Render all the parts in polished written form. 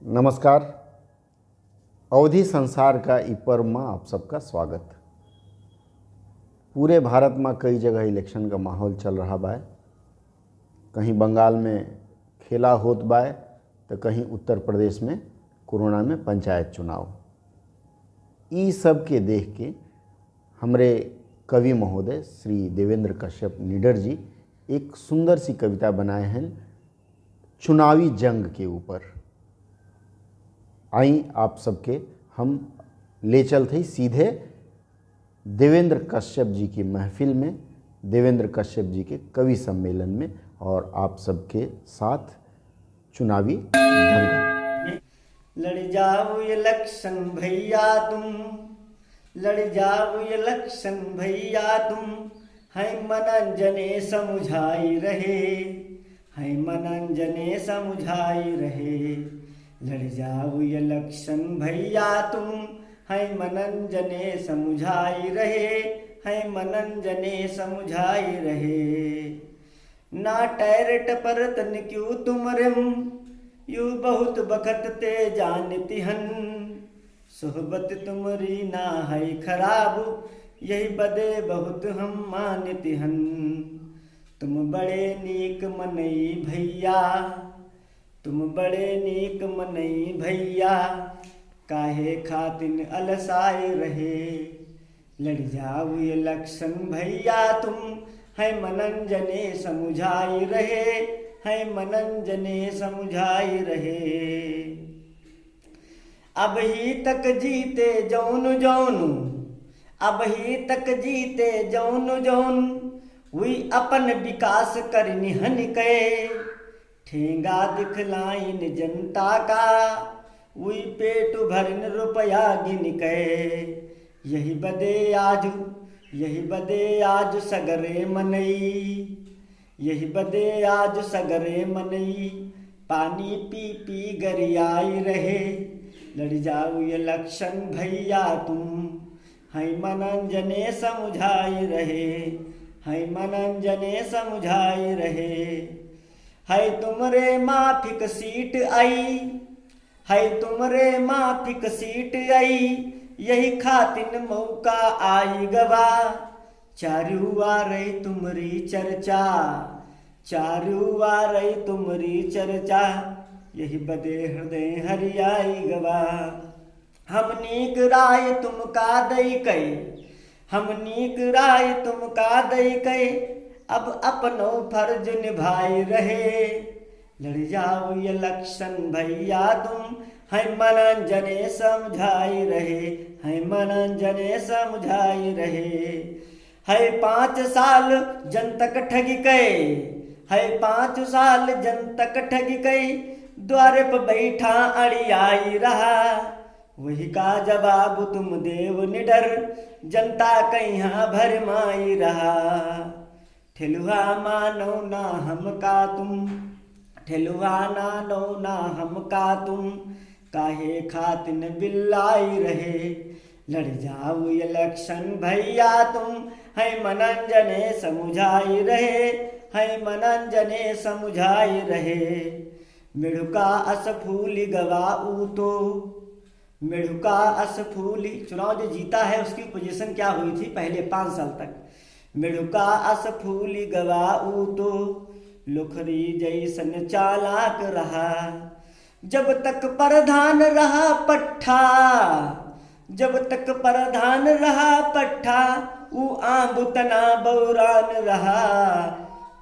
नमस्कार। अवधि संसार का ई पर्व में आप सबका स्वागत। पूरे भारत में कई जगह इलेक्शन का माहौल चल रहा बा। कहीं बंगाल में खेला होत बा तो कहीं उत्तर प्रदेश में कोरोना में पंचायत चुनाव। ई सब के देख के हमरे कवि महोदय श्री देवेंद्र कश्यप निडर जी एक सुंदर सी कविता बनाए हैं चुनावी जंग के ऊपर। आई आप सबके हम ले चलते सीधे देवेंद्र कश्यप जी की महफिल में, देवेंद्र कश्यप जी के कवि सम्मेलन में, और आप सबके साथ चुनावी दंगल। लड़ जाओ इलेक्शन भैया तुम, लड़ जाओ इलेक्शन भैया तुम, है मनंजने समुझाई रहे, है मनंजने समुझाई रहे। लड़ जाओ इलेक्शन भैया तुम, है मनंजने समुझाई रहे, है मनंजने समुझाई रहे। ना टैरट परतन क्यों तुम रिम, यू बहुत बखत ते जानती हन। सोहबत तुमरी ना है खराब, यही बदे बहुत हम मानती हन। तुम बड़े नीक मनई भैया, तुम बड़े नीक मनई भैया, काहे खातिन अलसाए रहे। लड़ जाओ इलेक्शन भैया तुम, है मनंजने समुझाई रहे, है मनंजने समुझाई रहे। अब ही तक जीते जौन जौन, अब ही तक जीते जौन जौन, हुई अपन विकास करनी हन के। ठेंगा दिखलाइन जनता का, वही पेट भरन रुपया गिन के। यही बदे आज, यही बदे आज सगरे मनई, यही बदे आज सगरे मनई, पानी पी पी गरियाई रहे। लड़ जाओ इलेक्शन भैया तुम, है मनंजने समुझाई रहे, है मनंजने समुझाई रहे। है तुमरे माफिक सीट आई, है तुमरे माफिक सीट आई, यही खातिन मौका आई गवा। चारू आ रही तुमरी चर्चा, चारू आ रही तुमरी चर्चा, यही बदे हृदय हरियाई गवा। हम नीक राय तुम का दई कई, हम नीक राय तुम का दई कई, अब अपनो फर्ज निभाई रहे। लड़ जाओ इलेक्शन भैया तुम, है मनंजने समझाई रहे, है मनंजने समझाई रहे। है 5 साल जनतक ठगी कई, है 5 साल जनतक ठगी कई, द्वारे पर बैठा अड़ियाई रहा। वही का जवाब तुम देव निडर, जनता कहीं भरमाई रहा। ठेलुआ मानो ना हमका तुम, ठेलुआ नानो ना हमका तुम, काहे खातिन बिल्लाई रहे। लड़ जाओ इलेक्शन भैया तुम, है मनंजने समुझाई रहे, है मनंजने समुझाई रहे। मिड़ुका अस फूली गवाऊ तो, मिड़ुका अस फूली। चुनाव जो जीता है उसकी पोजीशन क्या हुई थी पहले 5 साल तक? मिड़ुका अस फूली गवाऊ तो, लुखरी जैसन चालाक रहा। जब तक प्रधान रहा पट्ठा, जब तक प्रधान रहा पट्ठा, ऊ आंबुतना बौरान रहा।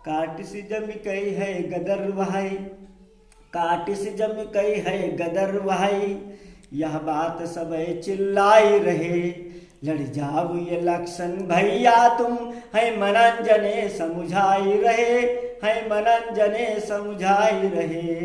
काटिस जम कई है गदर वहाई, काटिस जम कई है गदर वहाई, यह बात सब चिल्लाई रहे। लड़ जाओ इलेक्शन भैया तुम, है मनंजने समुझाई रहे, है मनंजने समुझाई रहे।